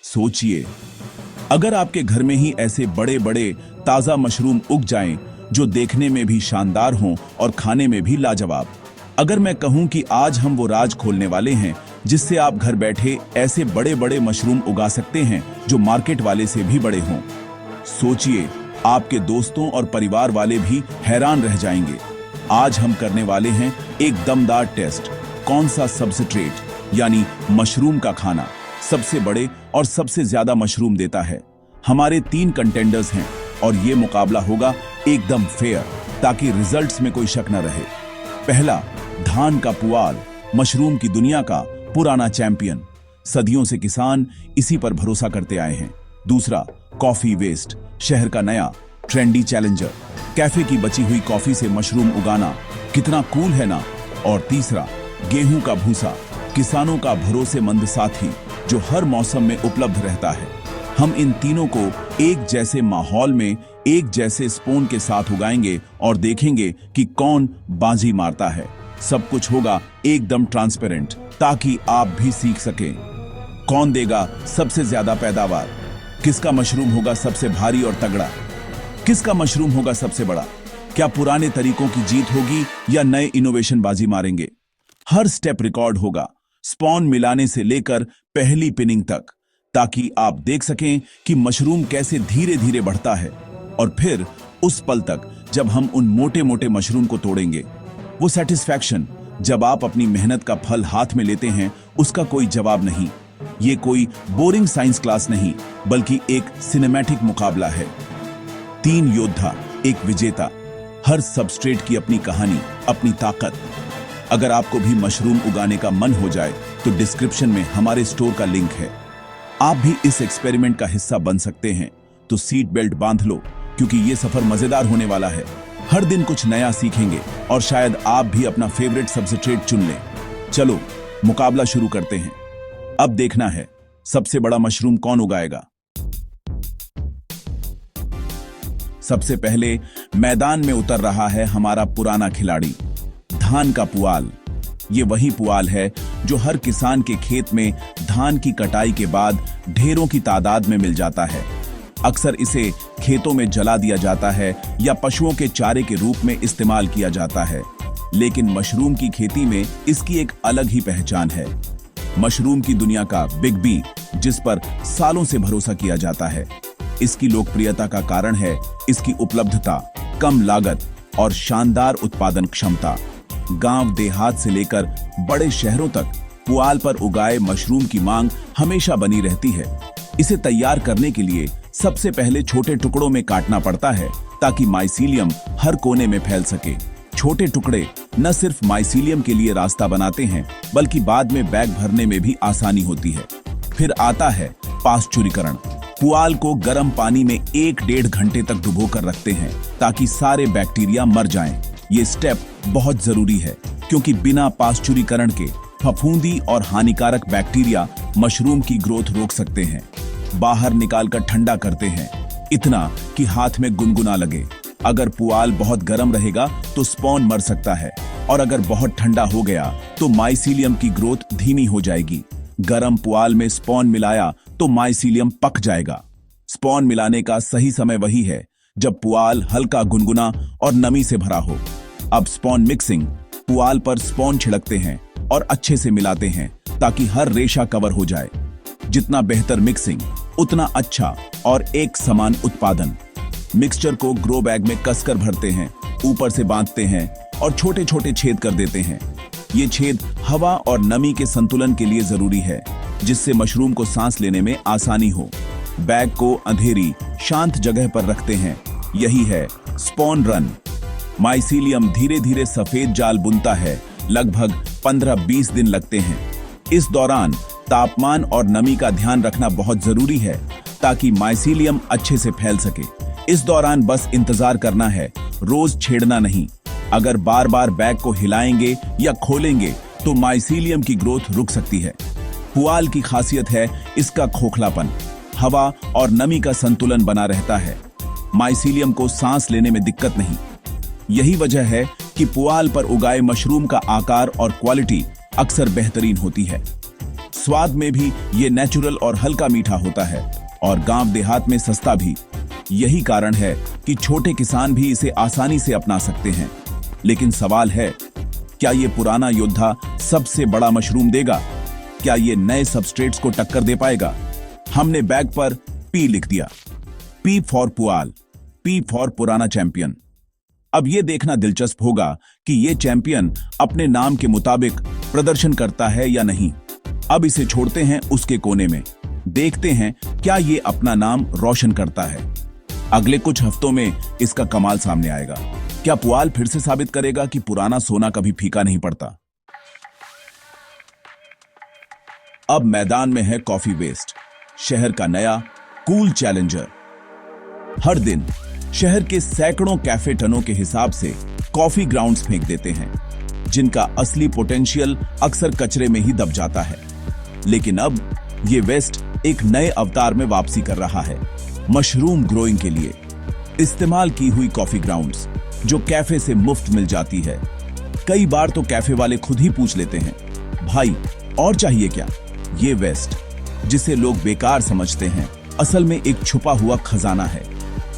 सोचिए, अगर आपके घर में ही ऐसे बड़े बड़े ताजा मशरूम उग जाएं जो देखने में भी शानदार हों और खाने में भी लाजवाब। अगर मैं कहूं कि आज हम वो राज खोलने वाले हैं जिससे आप घर बैठे ऐसे बड़े बड़े मशरूम उगा सकते हैं जो मार्केट वाले से भी बड़े हों। सोचिए, आपके दोस्तों और परिवार वाले भी हैरान रह जाएंगे। आज हम करने वाले हैं एक दमदार टेस्ट। कौन सा सबस्ट्रेट यानी मशरूम का खाना सबसे बड़े और सबसे ज्यादा मशरूम देता है। हमारे 3 कंटेंडर्स हैं और ये मुकाबला होगा एकदम फेयर ताकि रिजल्ट्स में कोई शक न रहे। पहला, धान का पुआल, मशरूम की दुनिया का पुराना चैंपियन। सदियों से किसान इसी पर भरोसा करते आए हैं। दूसरा, कॉफी वेस्ट, शहर का नया ट्रेंडी चैलेंजर। कैफे की बची हुई कॉफी से मशरूम उगाना कितना कूल है ना। और तीसरा, गेहूं का भूसा, किसानों का भरोसेमंद साथी जो हर मौसम में उपलब्ध रहता है। हम इन तीनों को एक जैसे माहौल में एक जैसे स्पून के साथ उगाएंगे और देखेंगे कि कौन बाजी मारता है। सब कुछ होगा एकदम ट्रांसपेरेंट ताकि आप भी सीख सकें। कौन देगा सबसे ज्यादा पैदावार, किसका मशरूम होगा सबसे भारी और तगड़ा, किसका मशरूम होगा सबसे बड़ा। क्या पुराने तरीकों की जीत होगी या नए इनोवेशन बाजी मारेंगे। हर स्टेप रिकॉर्ड होगा, स्पॉन मिलाने से लेकर पहली पिनिंग तक, ताकि आप देख सकें कि मशरूम कैसे धीरे धीरे बढ़ता है। और फिर उस पल तक जब हम उन मोटे मोटे मशरूम को तोड़ेंगे, वो सेटिस्फैक्शन जब आप अपनी मेहनत का फल हाथ में लेते हैं, उसका कोई जवाब नहीं। ये कोई बोरिंग साइंस क्लास नहीं, बल्कि एक सिनेमैटिक मुकाबला है। 3 योद्धा, एक विजेता, हर सबस्ट्रेट की अपनी कहानी, अपनी ताकत। अगर आपको भी मशरूम उगाने का मन हो जाए तो डिस्क्रिप्शन में हमारे स्टोर का लिंक है। आप भी इस एक्सपेरिमेंट का हिस्सा बन सकते हैं। तो सीट बेल्ट बांध लो, क्योंकि ये सफर मजेदार होने वाला है। हर दिन कुछ नया सीखेंगे और शायद आप भी अपना फेवरेट सबस्ट्रेट चुन लें। चलो मुकाबला शुरू करते हैं। अब देखना है सबसे बड़ा मशरूम कौन उगाएगा। सबसे पहले मैदान में उतर रहा है हमारा पुराना खिलाड़ी, धान का पुआल। ये वही पुआल है जो हर किसान के खेत में धान की कटाई के बाद ढेरों की तादाद में मिल जाता है। अक्सर इसे खेतों में जला दिया जाता है या पशुओं के चारे के रूप में इस्तेमाल किया जाता है। लेकिन मशरूम की खेती में इसकी एक अलग ही पहचान है। मशरूम की दुनिया का बिग बी, जिस पर सालों से भरोसा किया जाता है। इसकी लोकप्रियता का कारण है इसकी उपलब्धता, कम लागत और शानदार उत्पादन क्षमता। गांव देहात से लेकर बड़े शहरों तक पुआल पर उगाए मशरूम की मांग हमेशा बनी रहती है। इसे तैयार करने के लिए सबसे पहले छोटे टुकड़ों में काटना पड़ता है ताकि माइसीलियम हर कोने में फैल सके। छोटे टुकड़े न सिर्फ माइसीलियम के लिए रास्ता बनाते हैं, बल्कि बाद में बैग भरने में भी आसानी होती है। फिर आता है पाश्चुरीकरण। पुआल को गर्म पानी में 1-1.5 घंटे तक डुबो कर रखते हैं ताकि सारे बैक्टीरिया मर जाएं। ये स्टेप बहुत जरूरी है क्योंकि बिना पाश्चुरीकरण के फफूंदी और हानिकारक बैक्टीरिया मशरूम की ग्रोथ रोक सकते हैं। बाहर निकालकर ठंडा करते हैं, इतना कि हाथ में गुनगुना लगे। अगर पुआल बहुत गर्म रहेगा तो स्पॉन मर सकता है, और अगर बहुत ठंडा हो गया तो माइसीलियम की ग्रोथ धीमी हो जाएगी। गर्म पुआल में स्पॉन मिलाया तो माइसीलियम पक जाएगा। स्पॉन मिलाने का सही समय वही है जब पुआल हल्का गुनगुना और नमी से भरा हो। अब स्पॉन मिक्सिंग। पुआल पर स्पॉन छिड़कते हैं और अच्छे से मिलाते हैं ताकि हर रेशा कवर हो जाए। जितना बेहतर मिक्सिंग, उतना अच्छा और एक समान उत्पादन। मिक्सचर को ग्रो बैग में कसकर भरते हैं, ऊपर से बांधते हैं और छोटे छोटे छेद कर देते हैं। ये छेद हवा और नमी के संतुलन के लिए जरूरी है, जिससे मशरूम को सांस लेने में आसानी हो। बैग को अंधेरी, शांत जगह पर रखते हैं। यही है स्पॉन रन। माइसीलियम धीरे धीरे सफेद जाल बुनता है। लगभग 15-20 दिन लगते हैं। इस दौरान तापमान और नमी का ध्यान रखना बहुत जरूरी है ताकि माइसीलियम अच्छे से फैल सके। इस दौरान बस इंतजार करना है, रोज छेड़ना नहीं। अगर बार बार बैग को हिलाएंगे या खोलेंगे तो माइसीलियम की ग्रोथ रुक सकती है। पुआल की खासियत है इसका खोखलापन। हवा और नमी का संतुलन बना रहता है। माइसीलियम को सांस लेने में दिक्कत नहीं। यही वजह है कि पुआल पर उगाए मशरूम का आकार और क्वालिटी अक्सर बेहतरीन होती है। स्वाद में भी ये नेचुरल और हल्का मीठा होता है और गांव देहात में सस्ता भी। यही कारण है कि छोटे किसान भी इसे आसानी से अपना सकते हैं। लेकिन सवाल है, क्या ये पुराना योद्धा सबसे बड़ा मशरूम देगा? क्या ये नए सबस्ट्रेट्स को टक्कर दे पाएगा? हमने बैग पर पी लिख दिया। पी फॉर पुआल, पी फॉर पुराना चैंपियन। अब ये देखना दिलचस्प होगा कि ये चैंपियन अपने नाम के मुताबिक प्रदर्शन करता है या नहीं। अब इसे छोड़ते हैं उसके कोने में, देखते हैं क्या ये अपना नाम रोशन करता है। अगले कुछ हफ्तों में इसका कमाल सामने आएगा। क्या पुआल फिर से साबित करेगा कि पुराना सोना कभी फीका नहीं पड़ता? अब मैदान में है कॉफी वेस्ट, शहर का नया कूल चैलेंजर। हर दिन शहर के सैकड़ों कैफे टनों के हिसाब से कॉफी ग्राउंड्स फेंक देते हैं, जिनका असली पोटेंशियल अक्सर कचरे में ही दब जाता है। लेकिन अब ये वेस्ट एक नए अवतार में वापसी कर रहा है, मशरूम ग्रोइंग के लिए। इस्तेमाल की हुई कॉफी ग्राउंड्स जो कैफे से मुफ्त मिल जाती है। कई बार तो कैफे वाले खुद ही पूछ लेते हैं, भाई और चाहिए क्या? ये वेस्ट, जिसे लोग बेकार समझते हैं, असल में एक छुपा हुआ खजाना है।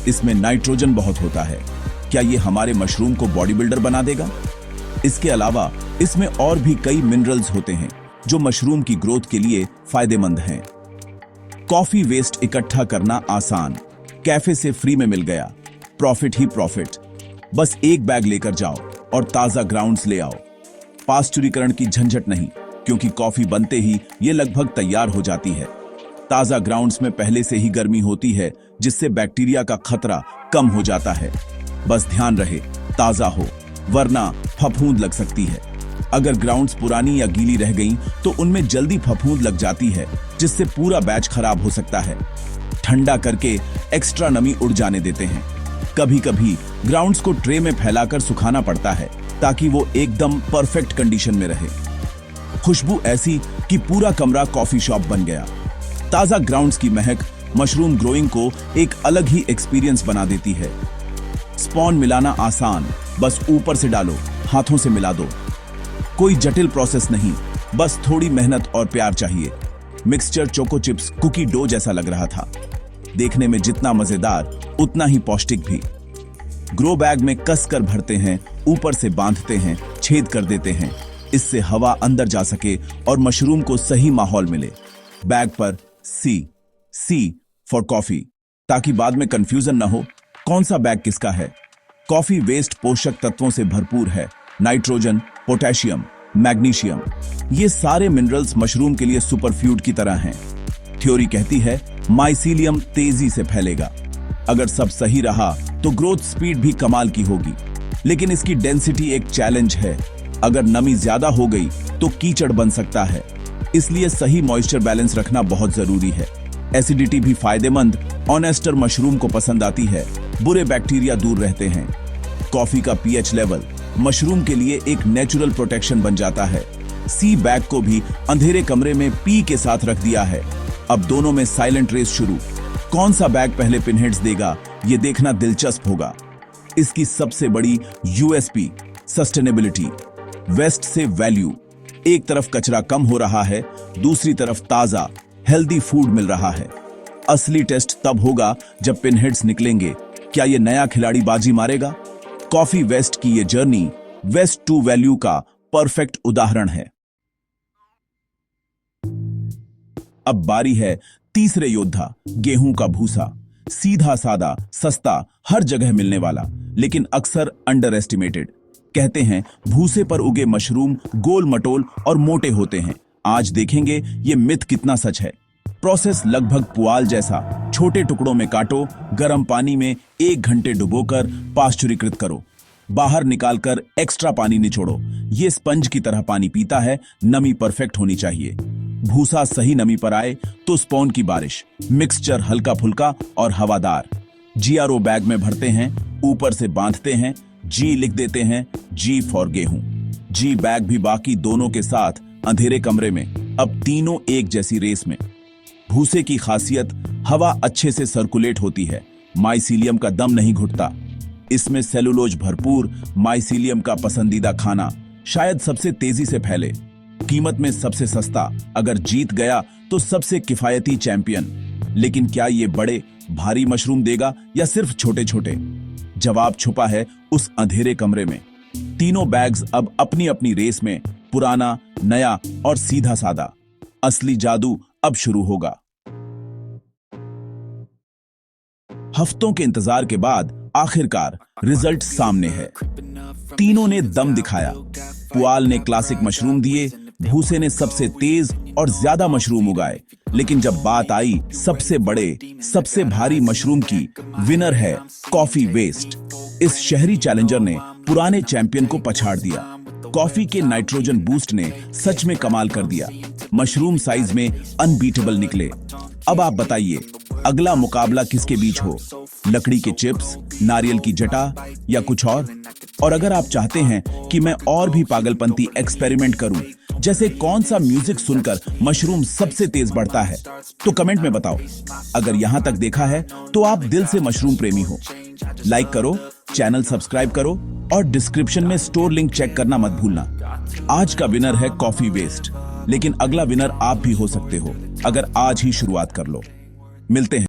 इसमें नाइट्रोजन बहुत होता है। क्या ये हमारे मशरूम को बॉडी बिल्डर बना देगा? इसके अलावा इसमें और भी कई मिनरल्स होते हैं जो मशरूम की ग्रोथ के लिए फायदेमंद हैं। कॉफी वेस्ट इकट्ठा करना आसान, कैफे से फ्री में मिल गया, प्रॉफिट ही प्रॉफिट। बस एक बैग लेकर जाओ और ताजा ग्राउंड्स ले आओ। पाश्चुरीकरण की झंझट नहीं, क्योंकि कॉफी बनते ही ये लगभग तैयार हो जाती है। ताजा ग्राउंड्स में पहले से ही गर्मी होती है, जिससे बैक्टीरिया का खतरा कम हो जाता है। बस ध्यान रहे ताजा हो, वरना फफूंद लग सकती है। अगर ग्राउंड्स पुरानी या गीली रह गईं, तो उनमें जल्दी फफूंद लग जाती है, जिससे पूरा बैच खराब हो सकता है। ठंडा करके एक्स्ट्रा नमी उड़ जाने देते हैं। कभी कभी ग्राउंड्स को ट्रे में फैलाकर सुखाना पड़ता है, ताकि वो एकदम परफेक्ट कंडीशन में रहे। खुशबू ऐसी कि पूरा कमरा कॉफी शॉप बन गया। ताजा ग्राउंड्स की महक मशरूम ग्रोइंग को एक अलग ही एक्सपीरियंस बना देती है। स्पॉन मिलाना आसान, बस ऊपर से डालो, हाथों से मिला दो। कोई जटिल प्रोसेस नहीं, बस थोड़ी मेहनत और प्यार चाहिए। Mixture choco chips cookie dough जैसा लग रहा था। देखने में जितना मजेदार, उतना ही पौष्टिक भी। ग्रो बैग में कस कर भरते हैं, ऊपर से बांधते हैं, छेद कर देते हैं, इससे हवा अंदर जा सके और मशरूम को सही माहौल मिले। बैग पर सी फॉर कॉफी, ताकि बाद में कंफ्यूजन न हो कौन सा बैग किसका है। कॉफी वेस्ट पोषक तत्वों से भरपूर है। नाइट्रोजन, पोटेशियम, मैग्नीशियम, ये सारे मिनरल्स मशरूम के लिए सुपरफ्यूड की तरह हैं। थ्योरी कहती है माइसीलियम तेजी से फैलेगा। अगर सब सही रहा तो ग्रोथ स्पीड भी कमाल की होगी। लेकिन इसकी डेंसिटी एक चैलेंज है। अगर नमी ज्यादा हो गई तो कीचड़ बन सकता है। इसलिए सही मॉइस्चर बैलेंस रखना बहुत जरूरी है। एसिडिटी भी फायदेमंद ऑनेस्टर मशरूम को पसंद आती है। बुरे बैक्टीरिया दूर रहते हैं। कॉफी का पीएच लेवल मशरूम के लिए एक नेचुरल प्रोटेक्शन बन जाता है। सी बैग को भी अंधेरे कमरे में पी के साथ रख दिया है। अब दोनों में साइलेंट रेस शुरू। कौन सा बैग पहले पिनहेड्स देगा, ये देखना दिलचस्प होगा। इसकी सबसे बड़ी यूएसपी सस्टेनेबिलिटी, वेस्ट से वैल्यू। एक तरफ कचरा कम हो रहा है, दूसरी तरफ ताजा हेल्दी फूड मिल रहा है। असली टेस्ट तब होगा जब पिनहेड्स निकलेंगे। क्या ये नया खिलाड़ी बाजी मारेगा? कॉफी वेस्ट की ये जर्नी वेस्ट टू वैल्यू का परफेक्ट उदाहरण है। अब बारी है तीसरे योद्धा, गेहूं का भूसा। सीधा सादा, सस्ता, हर जगह मिलने वाला, लेकिन अक्सर अंडर एस्टिमेटेड। कहते हैं भूसे पर उगे मशरूम गोल मटोल और मोटे होते हैं। आज देखेंगे ये मिथ कितना सच है। प्रोसेस लगभग पुआल जैसा। छोटे टुकड़ों में काटो, गर्म पानी में 1 घंटे डुबोकर पाश्चुरीकृत करो। बाहर निकालकर एक्स्ट्रा पानी निचोड़ो। ये स्पंज की तरह पानी पीता है। नमी परफेक्ट होनी चाहिए। भूसा सही नमी पर आए तो स्पॉन की बारिश। मिक्सचर हल्का फुल्का और हवादार। जीआरओ बैग में भरते हैं, ऊपर से बांधते हैं, जी लिख देते हैं, जी फॉर गेहूं। जी बैग भी बाकी दोनों के साथ अंधेरे कमरे में। अब तीनों एक जैसी रेस में। भूसे की खासियत, हवा अच्छे से सर्कुलेट होती है। माइसीलियम का दम नहीं घुटता। इसमें सेलुलोज भरपूर। माइसीलियम का पसंदीदा खाना, शायद सबसे तेजी से फैले। कीमत में सबसे सस्ता, अगर जीत गया तो सबसे किफायती चैंपियन। लेकिन क्या ये बड़े भारी मशरूम देगा या सिर्फ छोटे छोटे? जवाब छुपा है उस अंधेरे कमरे में। तीनों बैग्स अब अपनी अपनी रेस में, पुराना, नया और सीधा सादा। असली जादू अब शुरू होगा। हफ्तों के इंतजार के बाद आखिरकार रिजल्ट सामने है। तीनों ने दम दिखाया। पुआल ने क्लासिक मशरूम दिए, भूसे ने सबसे तेज और ज्यादा मशरूम उगाए। लेकिन जब बात आई सबसे बड़े, सबसे भारी मशरूम की, विनर है कॉफी वेस्ट। इस शहरी चैलेंजर ने पुराने चैंपियन को पछाड़ दिया। कॉफी के नाइट्रोजन बूस्ट ने सच में कमाल कर दिया। मशरूम साइज में अनबीटेबल निकले। अब आप बताइए, अगला मुकाबला किसके बीच हो? लकड़ी के चिप्स, नारियल की जटा या कुछ और? और अगर आप चाहते हैं कि मैं और भी पागलपंती एक्सपेरिमेंट करूं, जैसे कौन सा म्यूजिक सुनकर मशरूम सबसे तेज बढ़ता है, तो कमेंट में बताओ। अगर यहां तक देखा है तो आप दिल से मशरूम प्रेमी हो। लाइक करो, चैनल सब्सक्राइब करो और डिस्क्रिप्शन में स्टोर लिंक चेक करना मत भूलना। आज का विनर है कॉफी वेस्ट, लेकिन अगला विनर आप भी हो सकते हो अगर आज ही शुरुआत कर लो। मिलते हैं।